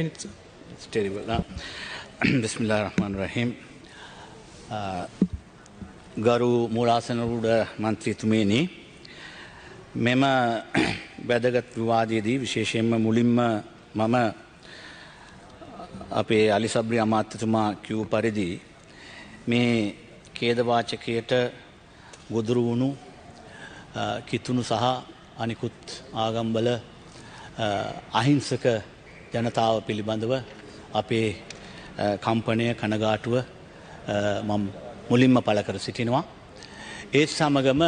It's terrible. Bismillahirrahmanirrahim. ගරු මූලාසනරුඩ මන්ත්‍රීතුමනි මෙම වැදගත් විවාදයේදී විශේෂයෙන්ම මුලින්ම මම අපේ අලි සබ්රි අමාත්‍යතුමා කිව් පරිදි මේ ඛේදවාචකයට ගොදුරු වුණු කිතුණු සහ අනිකුත් ආගම්වල අහිංසක ජනතාව පිළිබඳව අපේ කම්පනය කනගාටුව මම මුලින්ම පළ කර සිටිනවා. ඒ සමගම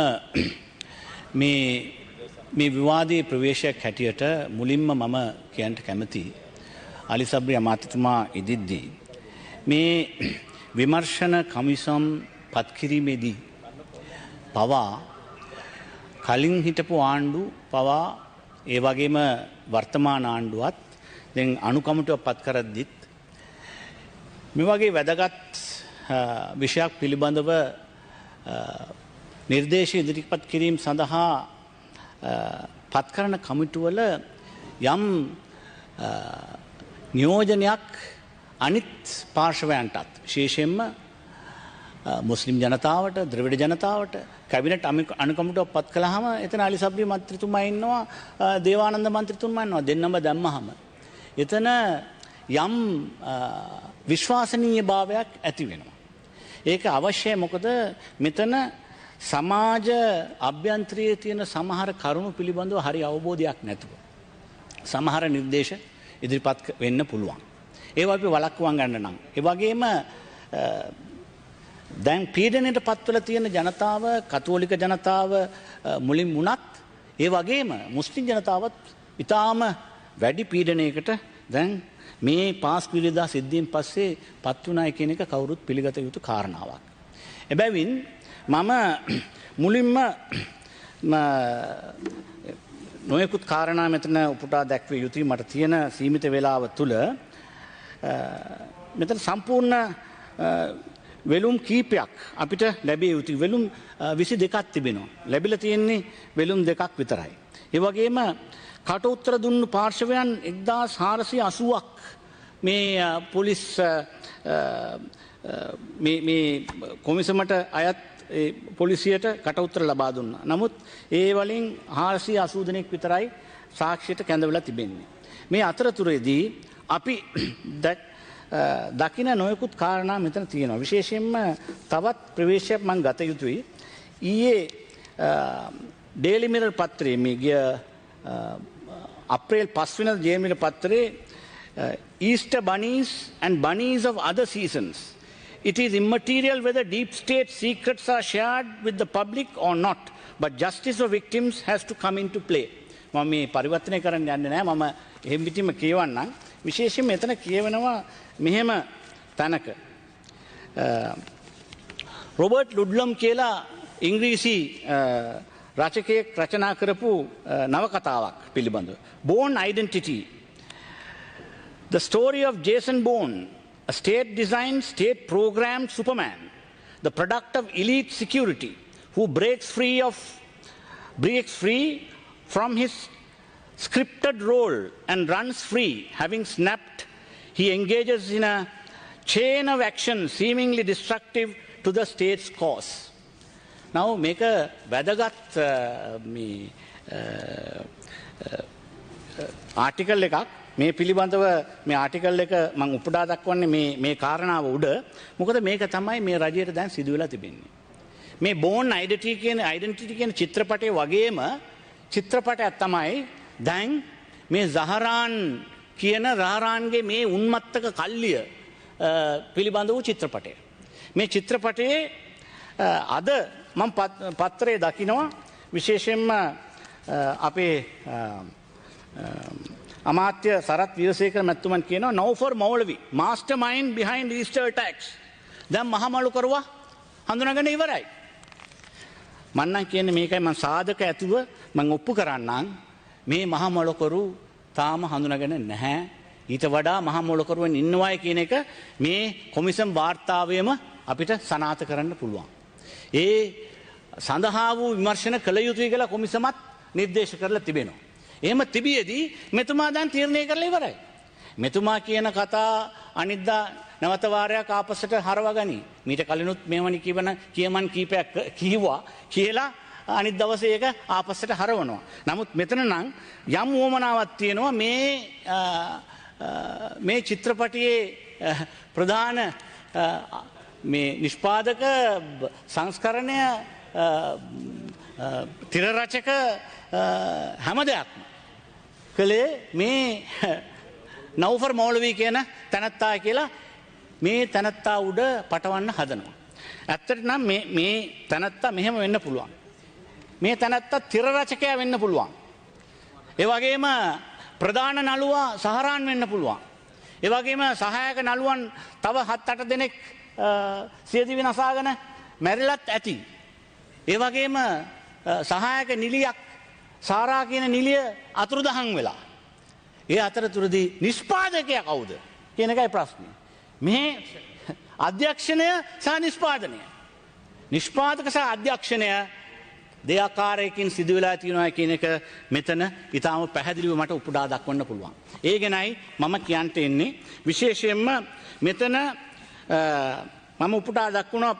මේ විවාදයේ ප්‍රවේශයක් හැටියට මුලින්ම මම කියන්න කැමති අලි සබ්රි අමාත්‍යතුමා ඉදිද්දී මේ විමර්ශන කමිසම් පත් කිරීමේදී පවා කලින් හිටපු ආණ්ඩු පවා ඒ වගේම වර්තමාන ආණ්ඩුවත් දැන් අනුකම්පාව පත් කරද්දිත් මේ වගේ වැදගත් විෂයක් පිළිබඳව නිර්දේශ ඉදිරිපත් කිරීම සඳහා පත් කරන කමිටුවල යම් නියෝජනයක් අනිත් පාර්ශවයන්ටත් විශේෂයෙන්ම මුස්ලිම් ජනතාවට ද්‍රවිඩ ජනතාවට කැබිනට් අනුකම්පාව පත් කළාම එතන අලි සබ්රි මන්ත්‍රීතුමා ඉන්නවා දේවානන්ද මන්ත්‍රීතුමා ඉන්නවා දෙන්නම දැම්මහම එතන යම් විශ්වාසනීය භාවයක් ඇති වෙනවා. ඒක අවශ්‍යයි මොකද මෙතන සමාජ අභ්‍යන්තරයේ තියෙන සමහර කරුණු පිළිබඳව හරි අවබෝධයක් නැතුව සමහර නිර්දේශ ඉදිරිපත් වෙන්න පුළුවන්. ඒවා අපි වළක්වා ගන්න නම් ඒ වගේම දැන් පීඩනයට පත්වලා තියෙන ජනතාව කතෝලික ජනතාව මුලින් වුණත් ඒ වගේම මුස්ලිම් ජනතාවත් ඉතාම වැඩි පීඩනයකට දැන් මේ පාස් පිළිදා සිද්ධියෙන් පස්සේ පත් වුණායි කියන එක කවුරුත් පිළිගත යුතු කාරණාවක්. එබැවින් මම මුලින්ම නොයෙකුත් කාරණා මෙතන උපුටා දැක්විය යුතුයි මට තියෙන සීමිත වේලාව තුල මෙතන සම්පූර්ණ වෙලුම් කීපයක් අපිට ලැබිය යුතුයි. වෙලුම් 22ක් තිබෙනවා. ලැබිලා තියෙන්නේ වෙලුම් 2ක් විතරයි. ඒ වගේම කට උත්තර දුන්නු පාර්ශවයන් 1480ක් මේ පොලිස් මේ කොමිසමට අයත් පොලිසියට කට උත්තර ලබා දුන්නා. නමුත් ඒ වලින් 480 දෙනෙක් විතරයි සාක්ෂියට කැඳවලා තිබෙන්නේ. මේ අතරතුරේදී අපි දකින නොයෙකුත් කාරණා මෙතන තියෙනවා. විශේෂයෙන්ම තවත් ප්‍රවේශයක් මම ගත යුතුයි. ඊයේ ඩේලි මිරර් පත්‍රයේ මේ ගිය අප්‍රේල් 5 වෙනිදා ඩේලි මිරර් පත්‍රයේ Easter bunnies and bunnies of other seasons. It is immaterial whether deep state secrets are shared with the public or not, but justice for victims has to come into play. මම මේ පරිවර්තනය කරන්න යන්නේ නැහැ. මම එහෙම් පිටින්ම කියවන්නම්. විශේෂයෙන් මෙතන කියවෙනවා මෙහෙම තැනක රොබර්ට් ලුඩ්ලම් කියලා ඉංග්‍රීසි රචකයෙක් රචනා කරපු නවකතාවක් පිළිබඳව. Bourne Identity. The story of Jason Bourne, a state-designed, state-programmed Superman, the product of elite security, who breaks free from his scripted role and runs free. Having snapped, he engages in a chain of action seemingly destructive to the state's cause. Now, make a වැදගත් ආටිකල් එකක් මේ පිළිබඳව මේ ආටිකල් එක මම උපුටා දක්වන්නේ මේ කාරණාව උඩ. මොකද මේක තමයි මේ රජයට දැන් සිදු වෙලා තිබෙන්නේ. මේ Bourne Identity කියන චිත්‍රපටයේ වගේම චිත්‍රපටයක් තමයි දැන් මේ සහරාන් කියන රාරාන්ගේ මේ උන්මත්තක කල්ලිය පිළිබඳ වූ චිත්‍රපටය. මේ චිත්‍රපටයේ අද මම පත්‍රයේ දකිනවා විශේෂයෙන්ම අපේ අමාත්‍ය සරත් වීරසේකර මැතිතුමන් කියනවා නෞෆර් මෞලවි මාස්ටර් මයින්ඩ් බිහයින්ඩ් ඊස්ටර් ඇටැක්ස්. දැන් මහමලු කරුවා හඳුනාගෙන ඉවරයි. මන්නම් කියන්නේ මේකයි මම සාධක ඇතුව මම ඔප්පු කරන්නම් මේ මහමලකරු තාම හඳුනාගෙන නැහැ. ඊට වඩා මහමලකරුවන් ඉන්නවායි කියන එක මේ කොමිසම් වාර්තාවයේම අපිට සනාථ කරන්න පුළුවන්. ඒ සඳහා වූ විමර්ශන කළ යුතුයි කියලා කොමිසමත් නිර්දේශ කරලා තිබෙනවා. එහෙම තිබියදී මෙතුමා දැන් තීරණය කරලා ඉවරයි. මෙතුමා කියන කතා අනිද්දා නැවත වාරයක් ආපස්සට හරවගනි. මීට කලිනුත් මේවනි කියමන් කීපයක් කිව්වා කියලා අනිත් දවසේ ඒක ආපස්සට හරවනවා. නමුත් මෙතන නම් යම් උවමනාවක් තියෙනවා මේ චිත්‍රපටියේ ප්‍රධාන මේ නිෂ්පාදක සංස්කරණය තිරරචක හැම දෙයක්ම කළේ මේ නෞෆර් මෞලවී කියන තැනැත්තා කියලා මේ තැනැත්තා උඩ පටවන්න හදනවා. ඇත්තට නම් මේ තැනැත්තා මෙහෙම වෙන්න පුළුවන්. මේ තැනැත්තා තිරරචකයා වෙන්න පුළුවන්. ඒ වගේම ප්‍රධාන නළුවා සහරාන් වෙන්න පුළුවන්. ඒ වගේම සහායක නළුවන් තව 7-8 දෙනෙක් සියදිවි නසාගෙන මැරිලත් ඇති. ඒ වගේම සහායක නිලියක් සාරා කියන නිලිය අතුරුදහන් වෙලා. ඒ අතරතුරදී නිෂ්පාදකයා කවුද කියන එකයි ප්‍රශ්නේ. මේ අධ්‍යක්ෂණය සහ නිෂ්පාදනය. නිෂ්පාදක සහ අධ්‍යක්ෂණය දෙආකාරයකින් සිදු වෙලා තියෙනවා කියන එක මෙතන ඊටාම පැහැදිලිව මට උපුටා දක්වන්න පුළුවන්. ඒ ගැනයි මම කියන්ට එන්නේ. විශේෂයෙන්ම මෙතන මම උපුටා දක්වනවා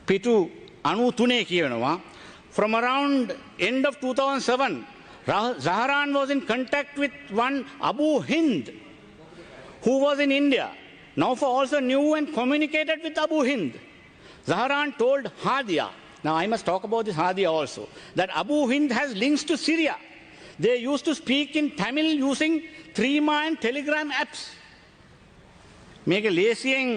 පිටු 93 කියනවා. From around end of 2007, Zahran was in contact with one Abu Hind, who was in India. Naufa also knew and communicated with Abu Hind. Zahran told Hadia, now I must talk about this Hadia also, that Abu Hind has links to Syria. They used to speak in Tamil using 3Ma and Telegram apps. මේක ලේසියෙන්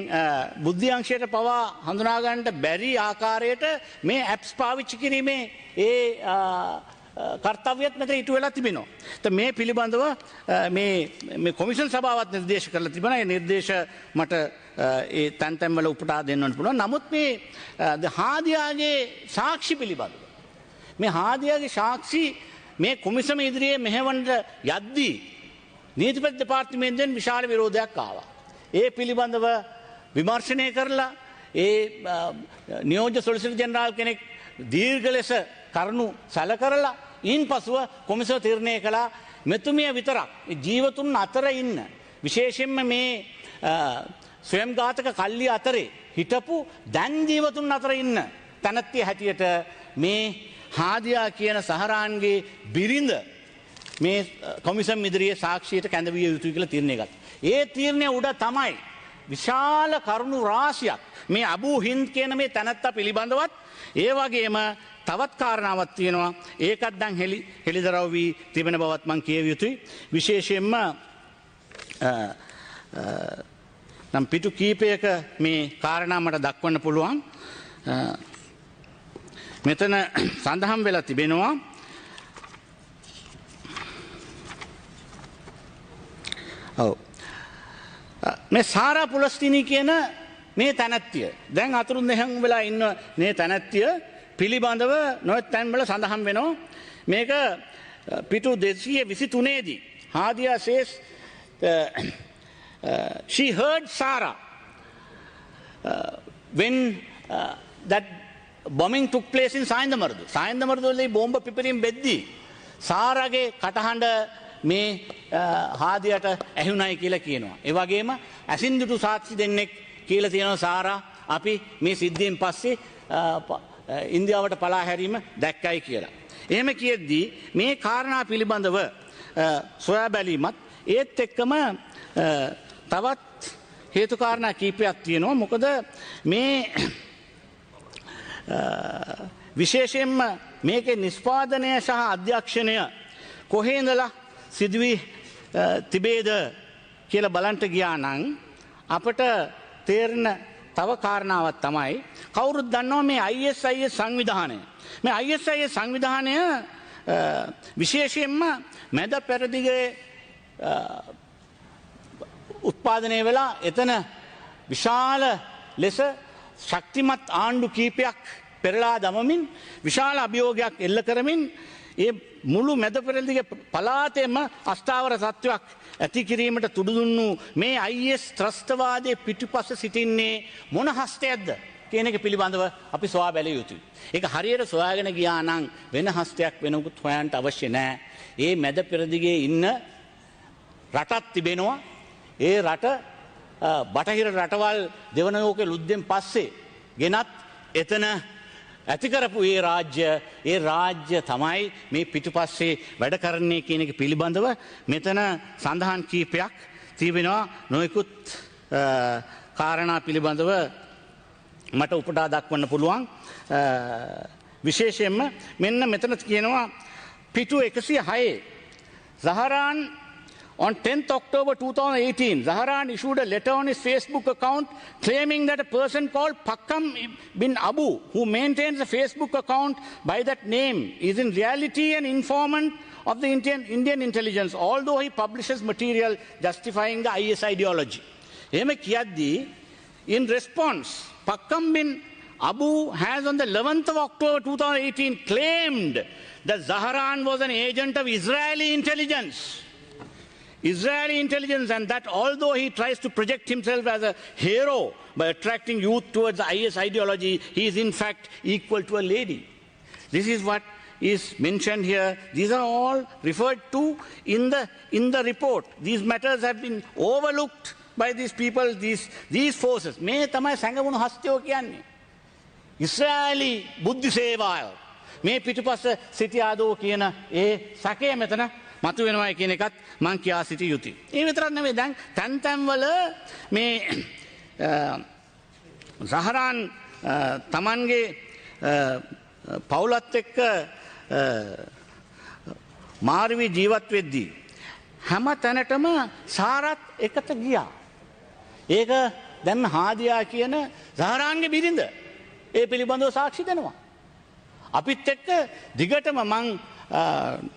බුද්ධි අංශයට පවා හඳුනාගන්නට බැරි ආකාරයට මේ apps පාවිච්චි කිරීමේ ඒ කර්තව්‍යත් මෙතන ඉටු වෙලා තිබෙනවා. මේ පිළිබඳව මේ කොමිෂන් සභාවත් නිර්දේශ කරලා තිබෙනවා. ඒ නිර්දේශ මට ඒ තැන් තැන්වල උපුටා දෙන්නත් පුළුවන්. නමුත් මේ හාදියාගේ සාක්ෂි පිළිබඳව මේ හාදියාගේ සාක්ෂි මේ කොමිසම ඉදිරියේ මෙහෙවන්නට යද්දී නීතිපති දෙපාර්තමේන්තුවෙන් විශාල විරෝධයක් ආවා. ඒ පිළිබඳව විමර්ශනය කරලා ඒ නියෝජ්‍ය සොලිසිටර් ජෙනරාල් කෙනෙක් දීර්ඝ ලෙස කරුණු සැල කරලා ඉන් පසුව කොමිසම තීරණය කළා මෙතුමිය විතරක් ජීවතුන් අතර ඉන්න විශේෂයෙන්ම මේ ස්වයං ඝාතක කල්ලි අතරේ හිටපු දැන් ජීවතුන් අතර ඉන්න තැනැත්තිය හැටියට මේ හාදියා කියන සහරාන්ගේ බිරිඳ මේ කොමිසම් ඉදිරියේ සාක්ෂියට කැඳවිය යුතුයි කියලා තීරණය ගත්තා. ඒ තීරණය උඩ තමයි විශාල කරුණු රාශියක් මේ අබූ හින්ද් කියන මේ තැනැත්තා පිළිබඳවත් ඒ වගේම තවත් කාරණාවක් තියෙනවා. ඒකත් දැන් හෙළිදරව් වී තිබෙන බවත් මම කියවිය යුතුයි. විශේෂයෙන්ම නම් පිටු කීපයක මේ කාරණා මට දක්වන්න පුළුවන්. මෙතන සඳහන් වෙලා තිබෙනවා මේ සාරා පුලස්තිනී කියන මේ තැනැත්තිය දැන් අතුරුන් දෙහන් වෙලා ඉන්න මේ තැනැත්තිය පිළිබඳව නොයෙක් තැන්වල සඳහන් වෙනවා. මේක පිටු 223 දී Hadia says she heard Sarah when that bombing took place in Sayendamardu. Sayendamardu වල බෝම්බ පිපිරීම වෙද්දී සාරාගේ කටහඬ මේ හාදියට ඇහුණයි කියලා කියනවා. ඒ වගේම ඇසින්දුටු සාක්ෂි දෙන්නෙක් කියලා තියෙනවා සාරා අපි මේ සිද්ධියෙන් පස්සේ ඉන්දියාවට පලා හැරීම දැක්කයි කියලා. එහෙම කියද්දී මේ කාරණා පිළිබඳව සොයා බැලීමත් ඒත් එක්කම තවත් හේතු කාරණා කීපයක් තියෙනවා. මොකද මේ විශේෂයෙන්ම මේකේ නිෂ්පාදනය සහ අධ්‍යක්ෂණය කොහේ ඉඳලා සිදුවී තිබේද කියලා බලන්ට ගියා නම් අපට තේරෙන තව කාරණාවක් තමයි කවුරුත් දන්නවා මේ ISIS සංවිධානය. මේ ISIS සංවිධානය විශේෂයෙන්ම මැද පෙරදිගේ උත්පාදනය වෙලා එතන විශාල ලෙස ශක්තිමත් ආණ්ඩු කීපයක් පෙරලා දමමින් විශාල අභියෝගයක් එල්ල කරමින් ඒ මුළු මැද පෙරදිගේ පළාතේම අස්ථාවර තත්ත්වයක් ඇති කිරීමට තුඩු දුන්නු මේ IS ත්‍රස්තවාදයේ පිටුපස සිටින්නේ මොන හස්තයක්ද කියන එක පිළිබඳව අපි සොයා බැලිය යුතුයි. ඒක හරියට සොයාගෙන ගියා නම් වෙන හස්තයක් වෙනකුත් හොයන්න අවශ්‍ය නැහැ. ඒ මැද පෙරදිගේ ඉන්න රටක් තිබෙනවා. ඒ රට බටහිර රටවල් දෙවන ලෝකෙ ලුද්දෙන් පස්සේ ගෙනත් එතන ඇතිකරපු ඒ රාජ්‍ය තමයි මේ පිටුපස්සේ වැඩ කරන්නේ කියන එක පිළිබඳව මෙතන සඳහන් කීපයක් තිබෙනවා. නොයෙකුත් කාරණා පිළිබඳව මට උපුටා දක්වන්න පුළුවන්. විශේෂයෙන්ම මෙන්න මෙතන කියනවා පිටු 106 Zaharan on 10th October 2018, Zaharan issued a letter on his Facebook account claiming that a person called Pakam bin Abu, who maintains a Facebook account by that name, is in reality an informant of the Indian intelligence, although he publishes material justifying the IS ideology. In response, Pakam bin Abu has on the 11th of October 2018 claimed that Zaharan was an agent of Israeli intelligence, and that although he tries to project himself as a hero by attracting youth towards the IS ideology, he is in fact equal to a lady. This is what is mentioned here. These are all referred to in the report. These matters have been overlooked by these people, these forces. මේ තමයි සැඟවුණු හස්තයෝ කියන්නේ. ඉස්රායලි බුද්ධි සේවාව මේ පිටුපස සිටියාදෝ කියන ඒ සැකය මෙතන මතුවෙනවා කියන එකත් මං කියා සිටිය යුතුයි. ඒ විතරක් නෙවෙයි දැන් තැන්තැන්වල මේ සහරාන් තමන්ගේ පවුලත් එක්ක මාර්වි ජීවත් වෙද්දී හැම තැනටම සාරත් එකට ගියා. ඒක දැන් හාදියා කියන සහරාන්ගේ බිරිඳ ඒ පිළිබඳව සාක්ෂි දෙනවා. අපිත් එක්ක දිගටම මං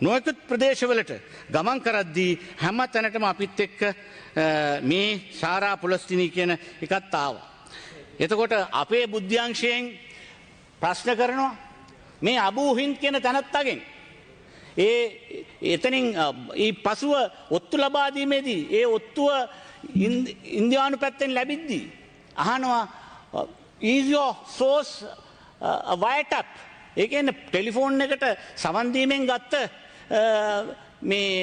නොයෙකුත් ප්‍රදේශවලට ගමන් කරද්දී හැම තැනටම අපිත් එක්ක මේ සාරා පුලස්තිනී කියන එකත් ආවා. එතකොට අපේ බුද්ධ්‍යංශයෙන් ප්‍රශ්න කරනවා මේ අබූ හින්ද් කියන තැනත්තගෙන්. එතනින් ඒ පසුව ඔත්තු ලබා දීමේදී ඒ ඔත්තුව ඉන්දියානු පැත්තෙන් ලැබිද්දී අහනවා is your source a wiretap? ඒ කියන්නේ ටෙලිෆෝන් එකට සවන් දීමෙන් ගත්ත මේ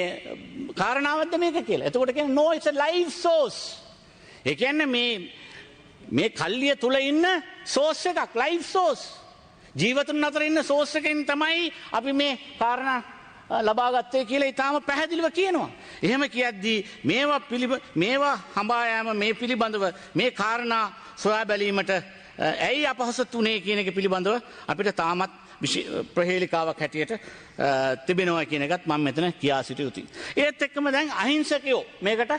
කාරණාවක්ද මේක කියලා. එතකොට කියන්නේ no, it's a live source. ඒ කියන්නේ මේ කල්ලිය තුල ඉන්න source එකක්, live source. ජීවතුන් අතර ඉන්න source එකෙන් තමයි අපි මේ කාරණා ලබා ගත්තේ කියලා ඊටාම පැහැදිලිව කියනවා. එහෙම කියද්දී මේවා හඹා යෑම මේ පිළිබඳව මේ කාරණා සොයා බැලීමට ඇයි අපහසුත් උනේ කියන එක පිළිබඳව අපිට තාමත් ප්‍රහේලිකාවක් හැටියට තිබෙනවා කියන එකත් මම මෙතන කියා සිටිය යුතුයි. ඒත් එක්කම දැන් අහිංසකයෝ මේකට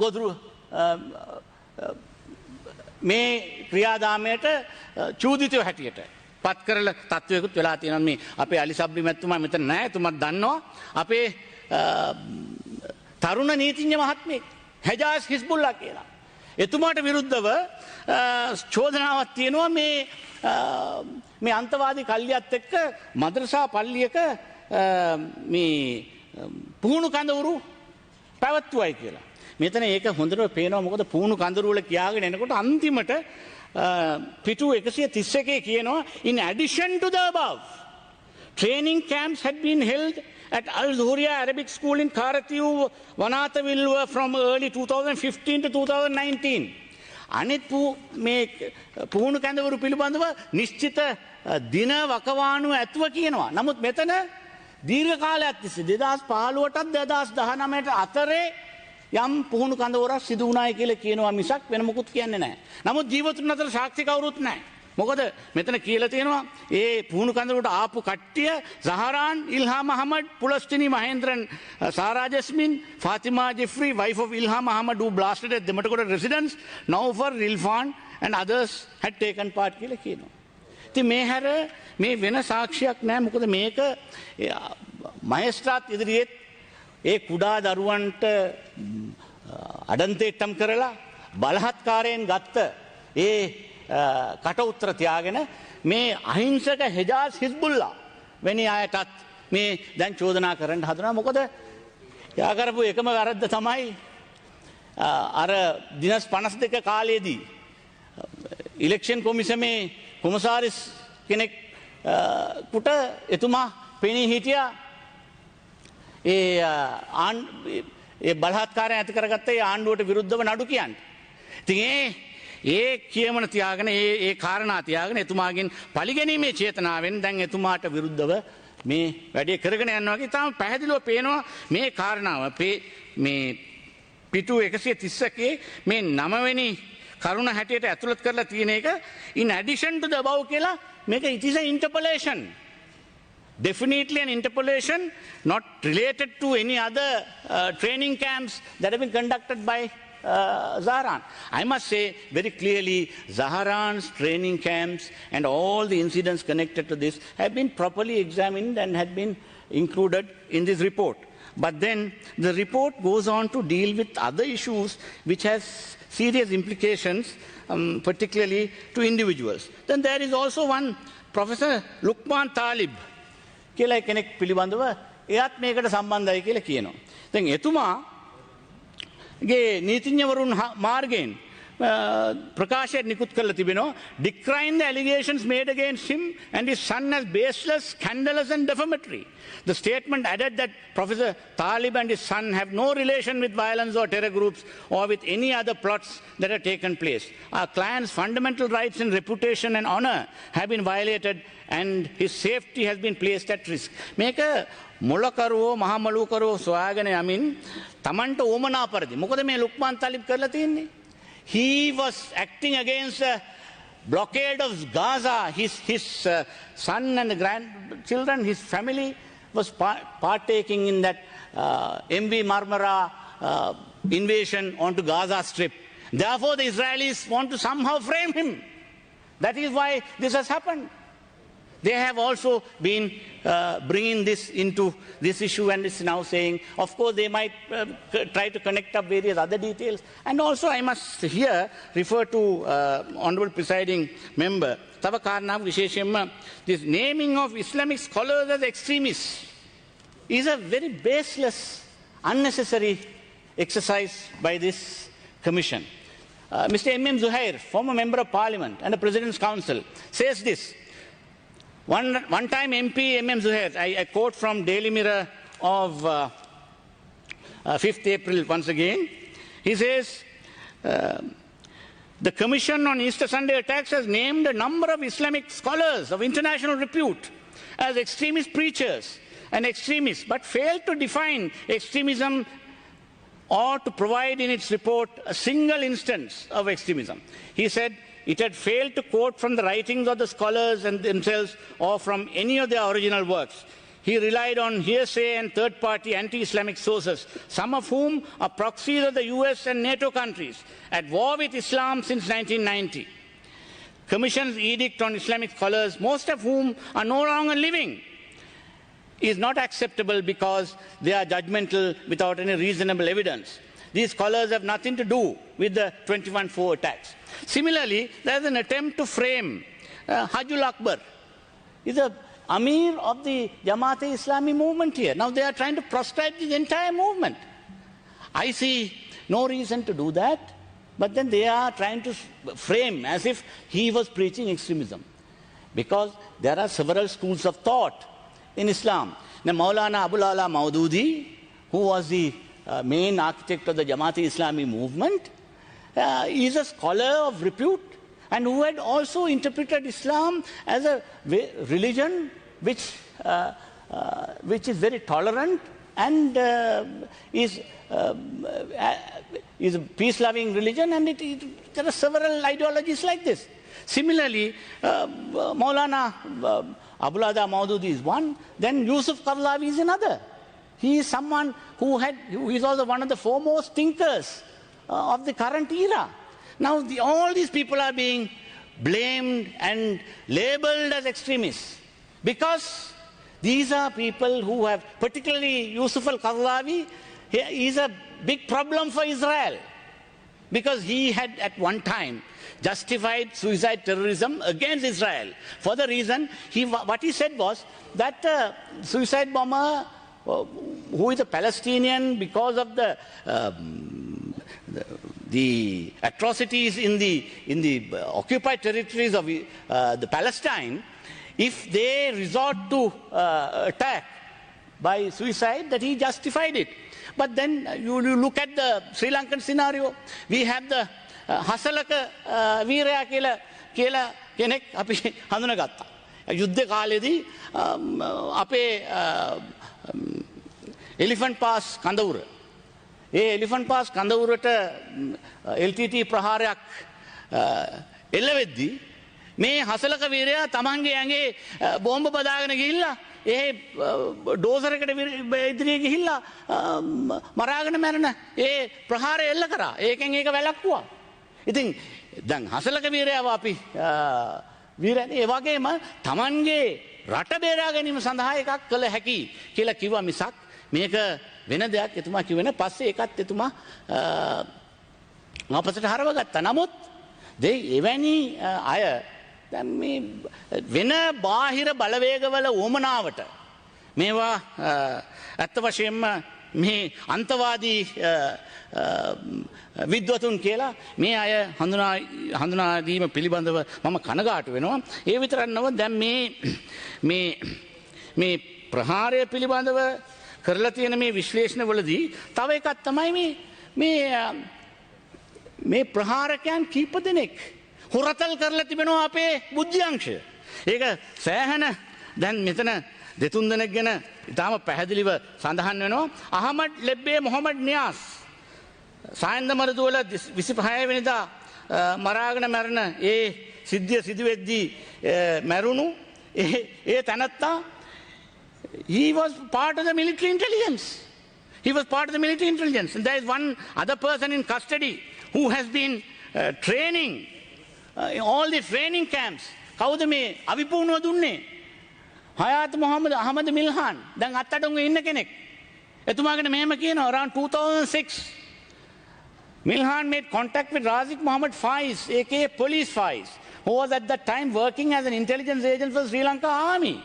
ගොදුරු මේ ක්‍රියාදාමයට චූදිතයෝ හැටියට පත් කරලා තත්වයකුත් වෙලා තියෙනවා. මේ අපේ අලි සබ්රි මැතිතුමා මෙතන නැහැ. එතුමත් දන්නවා අපේ තරුණ නීතිඥ මහත්මයෙක් හෙජාස් හිස්බුල්ලා කියලා. එතුමාට විරුද්ධව චෝදනාවක් තියෙනවා මේ අන්තවාදී කල්ලියත් එක්ක මද්‍රසා පල්ලියක මේ පුහුණු කඳවුරු පැවැත්වුවයි කියලා. මෙතන ඒක හොඳට පේනවා. මොකද පුහුණු කඳවුරු වල කියාගෙන එනකොට අන්තිමට පිටු 131 කියනවා in addition to the above, training camps had been held at Al-Zuhriya Arabic School in Karatiu, Vanathavilwa from early 2015 to 2019. අනිත් මේ පුහුණු කැඳවුරු පිළිබඳව නිශ්චිත දින වකවානුව ඇතුව කියනවා. නමුත් මෙතන දීර්ඝ කාලයක් තිස්සේ 2015ටත් 2019ට අතරේ යම් පුහුණු කඳවුරක් සිදු වුණායි කියලා කියනවා මිසක් වෙන මොකුත් කියන්නේ නැහැ. නමුත් ජීවතුන් අතර සාක්ෂි කවුරුත් නැහැ. මොකද මෙතන කියලා තියෙනවා ඒ පුහුණු කඳවුරට ආපු කට්ටිය Zaharan, Ilham Ahmad, Pulastini Mahendran, Sarah Jasmine, Fatima Jeffrey, wife of Ilham Ahmad, who blasted at Dematakota residence, Naufar, Ilfan and others had taken part කියලා කියනවා. ඉතින් මේ හැර මේ වෙන සාක්ෂියක් නැහැ. මොකද මේක මහේස්ත්‍රාත් ඉදිරියේ ඒ කුඩා දරුවන්ට අඩන්තේට්ටම් කරලා බලහත්කාරයෙන් ගත්ත ඒ කට උත්තර තියාගෙන මේ අහිංසක හෙජාස් හිස්බුල්ලා වැනි අයටත් මේ දැන් චෝදනා කරන්න හදනවා. මොකද යා කරපු එකම වැරද්ද තමයි අර දිනස් 52 කාලයේදී ඉලෙක්ෂන් කොමිසමේ කොමසාරිස් කෙනෙක් කුට එතුමා පෙනී හිටියා ඒ බලහත්කාරය ඇති කරගත්ත ඒ ආණ්ඩුවට විරුද්ධව නඩු කියන්න. ඉතින් ඒ කියමන තියාගෙන ඒ කාරණා තියාගෙන එතුමාගෙන් පරිගැනීමේ චේතනාවෙන් දැන් එතුමාට විරුද්ධව මේ වැඩේ කරගෙන යනවා වගේ තාම පැහැදිලිව පේනවා මේ කාරණාව මේ පිටු 131 මේ 9 වෙනි කරුණ හැටියට ඇතුළත් කරලා තියෙන එක in addition to the above කියලා මේක it is an interpolation. Definitely an interpolation not related to any other training camps that have been conducted by Zaharan. I must say very clearly Zaharan's training camps and all the incidents connected to this have been properly examined and had been included in this report. But then the report goes on to deal with other issues which has serious implications, particularly to individuals. Then there is also one Professor Luqman Talib කියලා කෙනෙක් පිළිබඳව එයත් මේකට සම්බන්ධයි කියලා කියනවා. දැන් එතුමාගේ නීතිඥවරුන් මාර්ගයෙන් ප්‍රකාශයට නිකුත් කරලා තිබෙනවා decrying the allegations made against him and his son as baseless, scandalous and defamatory. The statement added that Professor Talib and his son have no relation with violence or terror groups or with any other plots that have taken place. Our client's fundamental rights and reputation and honor have been violated and his safety has been placed at risk. මේක මොලකරුවෝ මහමලුකරුවෝ සොයාගෙන යමින් තමන්ට ඕමනා පරිදි මොකද මේ ලුක්මාන් තලිබ් කරලා තියෙන්නේ? He was acting against the blockade of Gaza. His son and the grandchildren, his family was partaking in that MV Marmara invasion onto Gaza Strip. Therefore, the Israelis want to somehow frame him. That is why this has happened. They have also been bringing this into this issue and is now saying, of course, they might try to connect up various other details. And also, I must here refer to Honorable Presiding Member, තව කාරණාවක් විශේෂයෙන්ම this naming of Islamic scholars as extremists is a very baseless, unnecessary exercise by this commission. Mr. M.M. Zuhair, former Member of Parliament and the President's Council, says this. One time MP M.M. Zuhair, I quote from Daily Mirror of 5th April once again. He says, the Commission on Easter Sunday attacks has named a number of Islamic scholars of international repute as extremist preachers and extremists, but failed to define extremism or to provide in its report a single instance of extremism. He said, it had failed to quote from the writings of the scholars and themselves or from any of their original works. He relied on hearsay and third-party anti-Islamic sources, some of whom are proxies of the US and NATO countries, at war with Islam since 1990. Commission's edict on Islamic scholars, most of whom are no longer living, is not acceptable because they are judgmental without any reasonable evidence. These scholars have nothing to do with the 21/4 attacks. Similarly, there is an attempt to frame Hajjul Akbar. He's the Amir of the Jamaat-e-Islami movement here. Now they are trying to proscribe the entire movement. I see no reason to do that, but then they are trying to frame as if he was preaching extremism. Because there are several schools of thought in Islam. Now Maulana Abul Ala Maududi, who was the main architect of the Jamaat-e-Islami movement, is a scholar of repute and who had also interpreted Islam as a religion which is very tolerant and is a peace-loving religion, and there are several ideologies like this. Similarly, Maulana Abul Ala Maududi is one, then Yusuf Qaradawi is another. He is someone who is also one of the foremost thinkers of the current era. Now, all these people are being blamed and labeled as extremists because these are people who have, particularly Yusuf al-Qaradawi, he is a big problem for Israel because he had at one time justified suicide terrorism against Israel for the reason, what he said was that suicide bomber who is a Palestinian because of the atrocities in the occupied territories of the Palestine, if they resort to attack by suicide, that he justified it. But then you look at the Sri Lankan scenario. We have the Hasalaka Veeraya කියලා කෙනෙක් අපි හඳුනගත්තා. යුද්ධ කාලෙදී අපේ elephant pass කඳවුර. ඒ elephant pass කඳවුරට LTT ප්‍රහාරයක් එල්ලවෙද්දී මේ හසලක වීරයා තමන්ගේ ඇඟේ බෝම්බ බදාගෙන ගිහිල්ලා ඒ ඩෝසරකට ඉදිරියේ ගිහිල්ලා මරාගෙන මැරෙන ඒ ප්‍රහාරය එල්ල කරා. ඒකෙන් ඒක වැළක්වුවා. ඉතින් දැන් හසලක වීරයාව අපි වීරයන් ඒ වගේම තමන්ගේ රට බේරා ගැනීම සඳහා එකක් කළ හැකි කියලා කිව්වා මිසක් මේක වෙන දෙයක් එතුමා කිව්වේ නැහැ. පස්සේ ඒකත් එතුමා අපසට හරව ගත්තා. නමුත් එවැනි අය දැන් මේ වෙන බාහිර බලවේගවල උවමනාවට මේවා ඇත්ත වශයෙන්ම මේ අන්තවාදී විද්වතුන් කියලා මේ අය හඳුනාදීම පිළිබඳව මම කනගාටු වෙනවා. ඒ විතරක් නෙවෙයි දැන් මේ ප්‍රහාරය පිළිබඳව කරලා තියෙන මේ විශ්ලේෂණවලදී තව එකක් තමයි මේ ප්‍රහාරකයන් කීප දෙනෙක් හොරතල් කරලා තිබෙනවා අපේ බුද්ධ්‍යංශය. ඒක සෑහෙන දැන් මෙතන දෙතුන් දෙනෙක් ගැන ඉතාම පැහැදිලිව සඳහන් වෙනවා. අහමඩ් ලෙබ්බේ මොහමඩ් නියාස් සායන්ද මරදුවල 25 වෙනිදා මරාගෙන මැරෙන ඒ සිද්ධිය සිදුවෙද්දී මැරුණු ඒ තැනත්තා he was part of the military intelligence. He was part of the military intelligence. And there is one other person in custody who has been training in all the training camps. කවුද මේ අවිපූර්ණව දුන්නේ? හයාත් Muhammad Ahmed මිල්හාන් දැන් අත්තඩංගුවේ ඉන්න කෙනෙක්. එතුමාගෙන මෙහෙම කියනවා around 2006 Milhan made contact with Razik Mohammed Faiz, aka Police Faiz, who was at that time working as an intelligence agent for Sri Lanka Army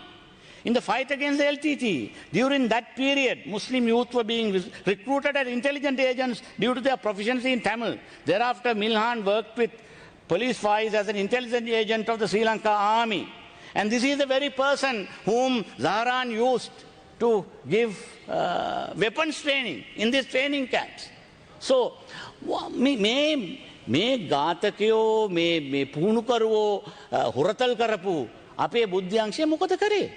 in the fight against the LTT. During that period, Muslim youth were being recruited as intelligence agents due to their proficiency in Tamil. Thereafter, Milhan worked with Police Faiz as an intelligence agent of the Sri Lanka Army. And this is the very person whom Zahran used to give weapons training in these training camps. So, මේ ඝාතකයෝ මේ පුහුණුකරුවෝ හොරතල් කරපු අපේ බුද්ධ්‍යංශය මොකද කරේ?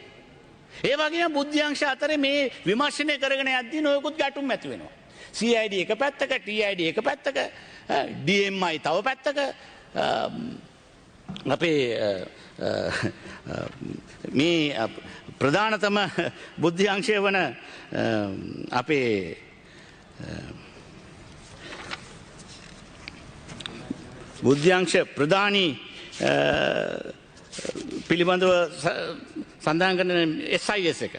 ඒ වගේම බුද්ධ්‍යංශ අතරේ මේ විමර්ශනය කරගෙන යද්දී නොයෙකුත් ගැටුම් ඇති වෙනවා. CID එක පැත්තක, TID එක පැත්තක, DMI තව පැත්තක අපේ මේ ප්‍රධානතම බුද්ධ්‍යංශය වන අපේ බුද්ධ්‍යංශ ප්‍රධානී පිළිබඳව සඳහන් කරන SIS එක.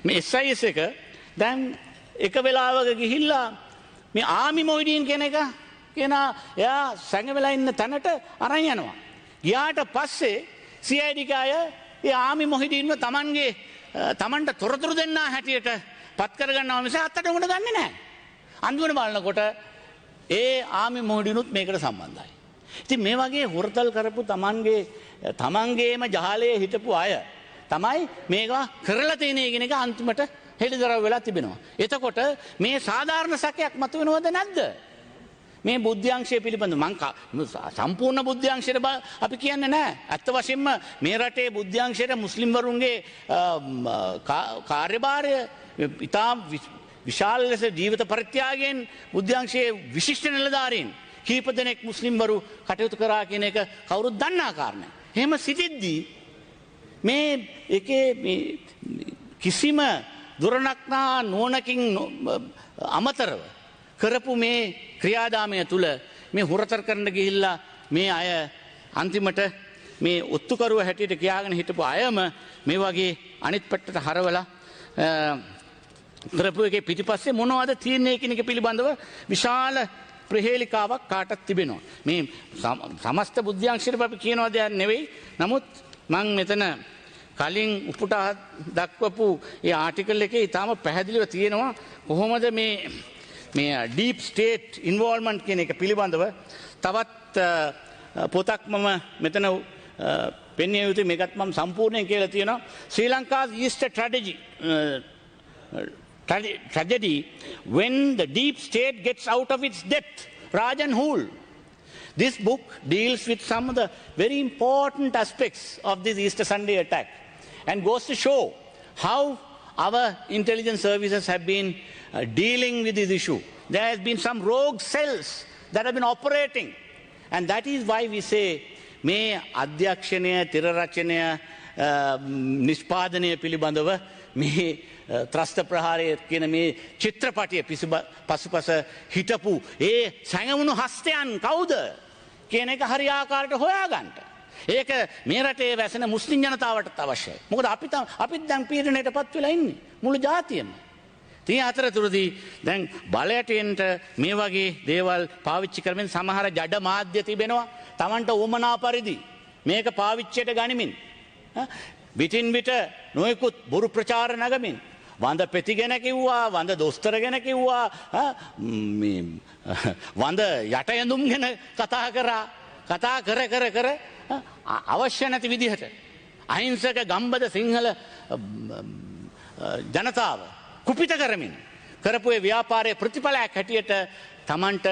මේ SIS එක දැන් එක වෙලාවක ගිහිල්ලා මේ ආමි මොයිඩීන් කියන එයා සැඟවෙලා ඉන්න තැනට අරන් යනවා. ගියාට පස්සේ CID අය ඒ ආමි මොහිඩීන්ව තමන්ට තොරතුරු දෙන්නා හැටියට පත් කරගන්නවා මිස අත්තටම ගන්නේ නැහැ. අන්තිමට බලනකොට ඒ ආමි මොහිඩීනුත් මේකට සම්බන්ධයි. ඉතින් මේ වගේ හොරතල් කරපු තමන්ගේම ජාලයේ හිටපු අය තමයි මේවා කරලා තියෙන කියන එක අන්තිමට හෙළිදරව් වෙලා තිබෙනවා. එතකොට මේ සාධාරණ සැකයක් මතුවෙනවද නැද්ද? මේ බුද්ධ්‍යංශය පිළිබඳ සම්පූර්ණ බුද්ධ්‍යංශයට අපි කියන්නේ නැහැ. ඇත්ත වශයෙන්ම මේ රටේ බුද්ධ්‍යංශයට මුස්ලිම්වරුන්ගේ කාර්යභාරය ඉතාම විශාල ලෙස ජීවිත පරිත්‍යාගයෙන් බුද්ධ්‍යංශයේ විශිෂ්ට නිලධාරීන් කීප දෙනෙක් මුස්ලිම්වරු කටයුතු කරා කියන එක කවුරුත් දන්නා කාරණයක්. එහෙම සිටිද්දී මේ එකේ කිසිම දුරනක්නා නුවණකින් අමතරව කරපු මේ ක්‍රියාදාමය තුළ මේ හොරතල් කරන්න ගිහිල්ලා මේ අය අන්තිමට මේ ඔත්තුකරුව හැටියට කියාගෙන හිටපු අයම මේ වගේ අනිත් පැත්තට හරවලා කරපු එකේ පිටිපස්සේ මොනවද තියෙන්නේ කියන එක පිළිබඳව විශාල ප්‍රහේලිකාවක් කාටත් තිබෙනවා. මේ සමස්ත බුද්ධ්‍යංශයට අපි කියනවා දෙයක් නෙවෙයි. නමුත් මම මෙතන කලින් උපුටා දක්වපු ඒ ආටිකල් එකේ ඊටාම පැහැදිලිව තියෙනවා කොහොමද මේ ඩීප් ස්ටේට් ඉන්වෝල්ව්මන්ට් කියන එක පිළිබඳව තවත් පොතක් මම මෙතන පෙන්විය යුතුයි. මේකත් මම සම්පූර්ණයෙන් කියලා තියෙනවා. ශ්‍රී ලංකා's East Strategy tragedy when the deep state gets out of its depth. Rajan Hool. This book deals with some of the very important aspects of this Easter Sunday attack and goes to show how our intelligence services have been dealing with this issue. There has been some rogue cells that have been operating, and that is why we say මේ අධ්‍යක්ෂණය තිරරචනය නිෂ්පාදනය පිළිබඳව මේ ත්‍රස්ත ප්‍රහාරය කියන මේ චිත්‍රපටය පසුපස හිටපු ඒ සැඟවුණු හස්තයන් කවුද කියන එක හරි ආකාරයට හොයාගන්නට. ඒක මේ රටේ වැසෙන මුස්ලිම් ජනතාවටත් අවශ්‍යයි. මොකද අපිත් දැන් පීඩනයට පත් වෙලා ඉන්නේ මුළු ජාතියම. මේ අතරතුරදී දැන් බලයට එන්න මේ වගේ දේවල් පාවිච්චි කරමින් සමහර ජඩ මාධ්‍ය තිබෙනවා. Tamanට උමනා පරිදි මේක පාවිච්චියට ගනිමින් විටින් විට නොයෙකුත් බොරු ප්‍රචාර නගමින් වඳ පෙති ගැන කිව්වා, වඳ දොස්තර ගැන කිව්වා, වඳ යට ඇඳුම් ගැන කතා කර අවශ්‍ය නැති විදිහට අහිංසක ගම්බද සිංහල ජනතාව කුපිත කරමින් කරපු ඒ ව්‍යාපාරයේ ප්‍රතිඵලයක් හැටියට Tamanට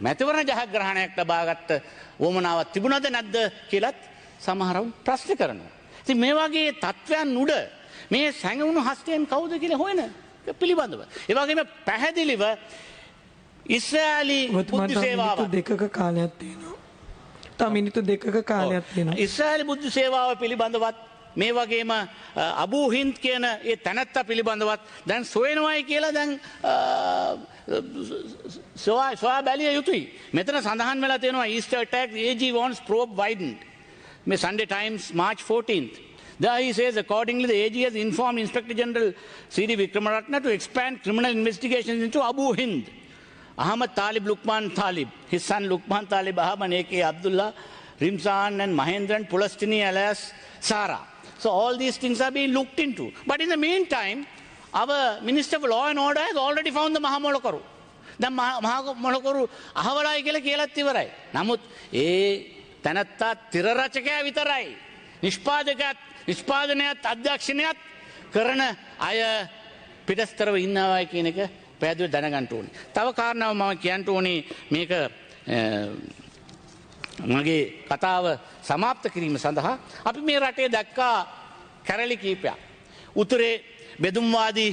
මැතිවරණ ජයග්‍රහණයක් ලබාගත්ත වමනාවක් තිබුණද නැද්ද කියලත් සමහරව ප්‍රශ්න කරනවා. ඉතින් මේ වගේ තත්ත්වයන් උඩ මේ සැඟවුණු හස්තයන් කවුද කියලා හොයන පිළිබඳව. ඒ වගේම පැහැදිලිව ඉස්රායලි බුද්ධ සේවාව දෙකක කාලයක් තියෙනවා. තව මිනිත්තු දෙකක කාලයක් තියෙනවා. ඉස්රායලි බුද්ධ සේවාව පිළිබඳවත් මේ වගේම අබූ හින්ද් කියන ඒ තැනැත්තා පිළිබඳවත් දැන් සොයනවායි කියලා දැන් සොයා බැලිය යුතුයි. මෙතන සඳහන් වෙලා තියෙනවා Easter attack AG wants probe widened. මේ Sunday Times March 14th. There he says accordingly the AG has informed Inspector General C.D. Vikramaratne to expand criminal investigations into Abu Hind, Ahmad Talib Luqman Talib, his son Luqman Talib Ahmad A.K. Abdullah, Rimzan and Mahendran Pulastini alias Sara. So all these things are being looked into. But in the meantime, our Minister of Law and Order has already found the Mahamolakaru. The Mahamolakaru අහවලයි කියලා කියලාත් ඉවරයි. නමුත් ඒ තනත්තා තිරරචකයා විතරයි. නිෂ්පාදනයත් අධ්‍යක්ෂණයත් කරන අය පිටස්තරව ඉන්නවායි කියන එක පැහැදිලිව දැනගන්න ඕනේ. තව කාරණාවක් මම කියන්න ඕනේ මේක මගේ කතාව සමාප්ත කිරීම සඳහා අපි මේ රටේ දැක්කා කැරලි කීපයක්. උතුරේ බෙදුම්වාදී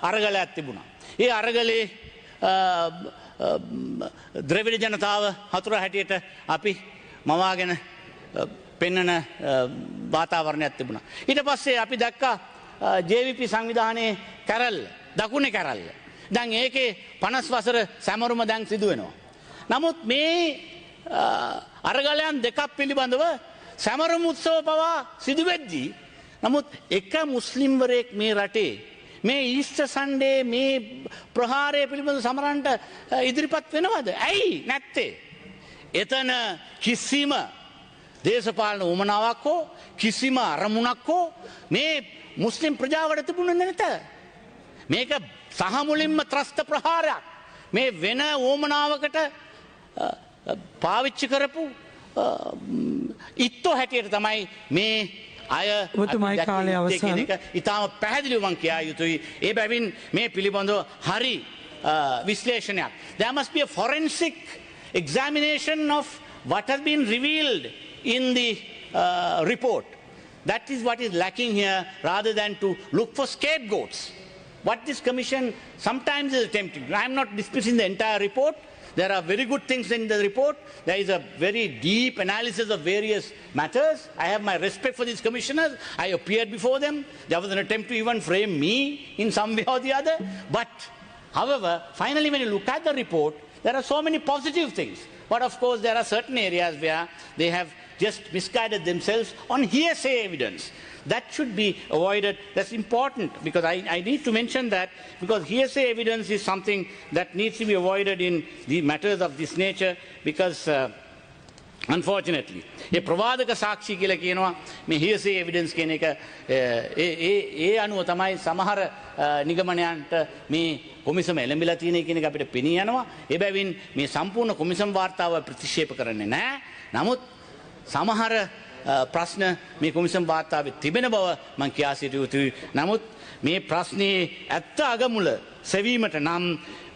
අරගලයක් තිබුණා. ඒ අරගලේ ද්‍රවිඩ ජනතාව හතුර හැටියට අපි මවාගෙන පෙන්නන වාතාවරණයක් තිබුණා. ඊට පස්සේ අපි දැක්කා JVP සංවිධානයේ කැරල්ල, දකුණේ කැරල්ල. දැන් ඒකේ 50 වසර සැමරුම දැන් සිදු වෙනවා. නමුත් මේ අරගලයන් දෙකක් පිළිබඳව සැමරුම් උත්සව පවා සිදුවෙද්දී නමුත් එක මුස්ලිම්වරයෙක් මේ රටේ මේ ඊස්ටර් සන්ඩේ මේ ප්‍රහාරය පිළිබඳව සමරන්නට ඉදිරිපත් වෙනවද? ඇයි නැත්තේ? එතන කිසිම දේශපාලන උවමනාවක් හෝ කිසිම අරමුණක් හෝ මේ මුස්ලිම් ප්‍රජාවට තිබුණේ නැත. මේක සහ මුලින්ම ත්‍රස්ත ප්‍රහාරයක්. මේ වෙන උවමනාවකට පාවිච්චි කරපු ඉත්තෝ හැටියට තමයි මේ අය ඉතාම පැහැදිලිව මං කියා යුතුයි. ඒ බැවින් මේ පිළිබඳව හරි විශ්ලේෂණයක්. There must be a forensic examination of what has been revealed in the report. That is what is lacking here rather than to look for scapegoats. What this commission sometimes is attempting. I am not dismissing the entire report. There are very good things in the report. There is a very deep analysis of various matters. I have my respect for these commissioners. I appeared before them. There was an attempt to even frame me in some way or the other. But, however, finally when you look at the report, there are so many positive things. But of course there are certain areas where they have just misguided themselves on hearsay evidence. That should be avoided. That's important because I need to mention that because hearsay evidence is something that needs to be avoided in the matters of this nature because unfortunately ඒ ප්‍රවාදක සාක්ෂි කියලා කියනවා මේ hearsay evidence කියන එක ඒ අනුව තමයි සමහර නිගමනයන්ට මේ කොමිසම එළඹිලා තියෙන කියන එක අපිට පෙනී යනවා. ඒ බැවින් මේ සම්පූර්ණ කොමිසම් වාර්තාව ප්‍රතික්ෂේප කරන්නේ නැහැ. නමුත් සමහර ප්‍රශ්න මේ කොමිසම් වාර්තාවේ තිබෙන බව මම කියා සිටිය යුතුයි. නමුත් මේ ප්‍රශ්නේ ඇත්ත අගමුල සෙවීමට නම්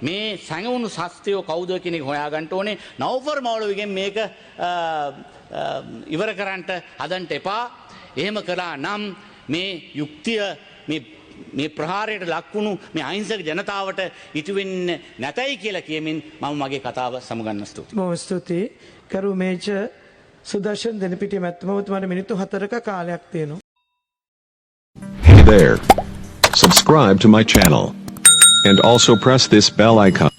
මේ සැඟවුණු සත්‍යය කවුද කියන එක හොයාගන්න ඕනේ. නවුෆර් මෞලවිගෙන් මේක ඉවර කරන්නට හදන්න එපා. එහෙම කළා නම් මේ යුක්තිය මේ ප්‍රහාරයට ලක්වුණු මේ අහිංසක ජනතාවට ඉටු වෙන්නේ නැතයි කියලා කියමින් මම මගේ කතාව සමගන්න ස්තුතියි. බොහොම ස්තුතියි. කරු මේජර් සුදර්ශන් දෙනපිටිය මැතිතුමා ඔබතුමාට මිනිත්තු 4ක කාලයක් තියෙනවා. Hey there. Subscribe to my channel. And also press this bell icon.